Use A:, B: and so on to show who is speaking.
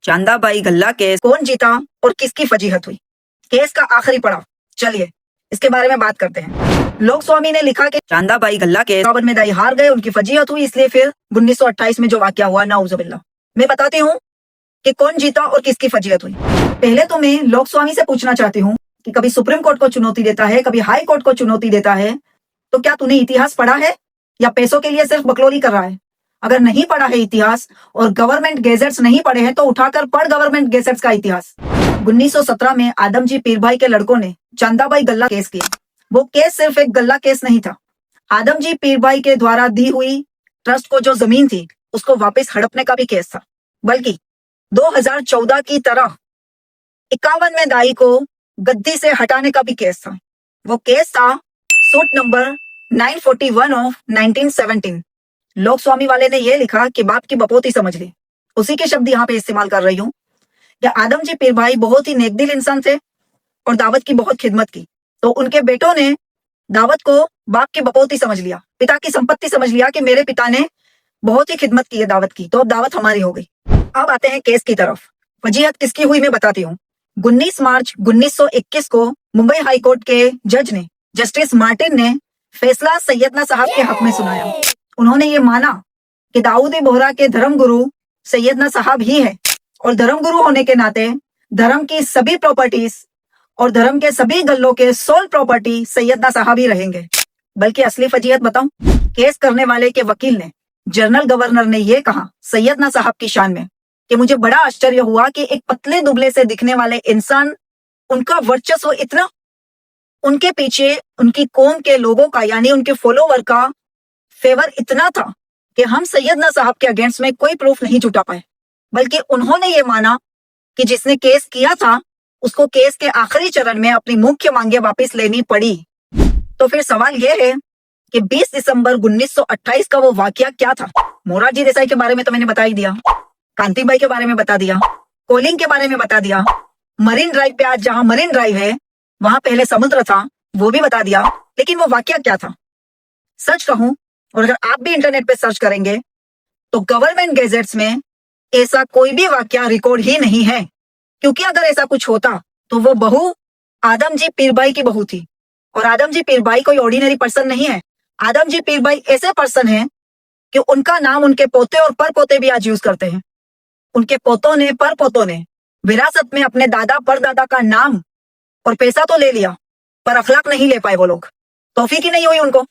A: चांदाबाई गल्ला केस कौन जीता और किसकी फजीहत हुई। केस का आखिरी पड़ाव, चलिए इसके बारे में बात करते हैं। लोक स्वामी ने लिखा कि चांदाबाई गल्ला केस में दाई हार गए, उनकी फजीहत हुई, इसलिए फिर 1928 में जो वाकया हुआ, नाउजुबिल्लाह। मैं बताती हूँ कि कौन जीता और किसकी फजीहत हुई। पहले तो मैं लोक स्वामी से पूछना चाहती हूँ कि कभी सुप्रीम कोर्ट को चुनौती देता है, कभी हाई कोर्ट को चुनौती देता है, तो क्या तूने इतिहास पढ़ा है या पैसों के लिए सिर्फ बकलोली कर रहा है? अगर नहीं पढ़ा है इतिहास और गवर्नमेंट गेजेट्स नहीं पढ़े हैं तो उठाकर पढ़ गवर्नमेंट गेजेट्स का इतिहास। 1917 में आदमजी पीरभाई के लड़कों ने चांदाबाई गल्ला केस किया। वो केस सिर्फ एक गल्ला केस नहीं था, आदमजी पीरभाई के द्वारा दी हुई ट्रस्ट को जो जमीन थी उसको वापस हड़पने का भी केस था, बल्कि 2014 की तरह 51वें दाई को गद्दी से हटाने का भी केस था। वो केस था सूट नंबर 941 ऑफ 1917। लोक स्वामी वाले ने यह लिखा कि बाप की बपोती समझ ली, उसी के शब्द यहाँ पे इस्तेमाल कर रही हूँ कि आदमजी पीरभाई बहुत ही नेकदिल इंसान थे और दावत की बहुत खिदमत की, तो उनके बेटों ने दावत को बाप की बपोती समझ लिया, पिता की संपत्ति समझ लिया कि मेरे पिता ने बहुत ही खिदमत की है दावत की, तो अब दावत हमारी हो गई। अब आते हैं केस की तरफ। फजीहत किसकी हुई मैं बताती हूँ। 19 मार्च 1921 को मुंबई हाई कोर्ट के जज ने, जस्टिस मार्टिन ने फैसला सैयदना साहब के हक में सुनाया। उन्होंने ये माना कि दाऊदी बोहरा के धर्मगुरु सैयदना साहब ही है और धर्मगुरु होने के नाते धर्म की सभी प्रॉपर्टीज और धर्म के सभी गल्लों के सोल प्रॉपर्टी सैयदना साहब ही रहेंगे। बल्कि असली फजीहत बताऊं, केस करने वाले के वकील ने, जनरल गवर्नर ने यह कहा सैयदना साहब की शान में कि मुझे बड़ा आश्चर्य हुआ कि एक पतले दुबले से दिखने वाले इंसान, उनका वर्चस्व इतना, उनके पीछे उनकी कौम के लोगों का यानी उनके फॉलोवर का फेवर इतना था कि हम सैयदना साहब के अगेंस्ट में कोई प्रूफ नहीं जुटा पाए। बल्कि उन्होंने ये माना कि जिसने केस किया था उसको केस के आखिरी चरण में अपनी मुख्य मांगे वापस लेनी पड़ी। तो फिर सवाल यह है कि 20 दिसंबर 1928 का वो वाकया क्या था। मोरारजी देसाई के बारे में तो मैंने बता ही दिया, कांतिबाई के बारे में बता दिया, कोलिंग के बारे में बता दिया, मरीन ड्राइव पे आज जहां मरीन ड्राइव है वहां पहले समुद्र था वो भी बता दिया। लेकिन वो वाकया क्या था? सच कहूं, और अगर आप भी इंटरनेट पे सर्च करेंगे तो गवर्नमेंट गैजेट्स में ऐसा कोई भी वाकया रिकॉर्ड ही नहीं है। क्योंकि अगर ऐसा कुछ होता तो वो बहू आदमजी पीरभाई की बहू थी, और आदमजी पीरभाई कोई ऑर्डिनरी पर्सन नहीं है। आदमजी पीरभाई ऐसे पर्सन हैं कि उनका नाम उनके पोते और परपोते भी आज यूज करते हैं। उनके पोतों ने, परपोतों ने विरासत में अपने दादा परदादा का नाम और पैसा तो ले लिया, पर अखलाक नहीं ले पाए वो लोग, तौफीक ही नहीं हुई उनको।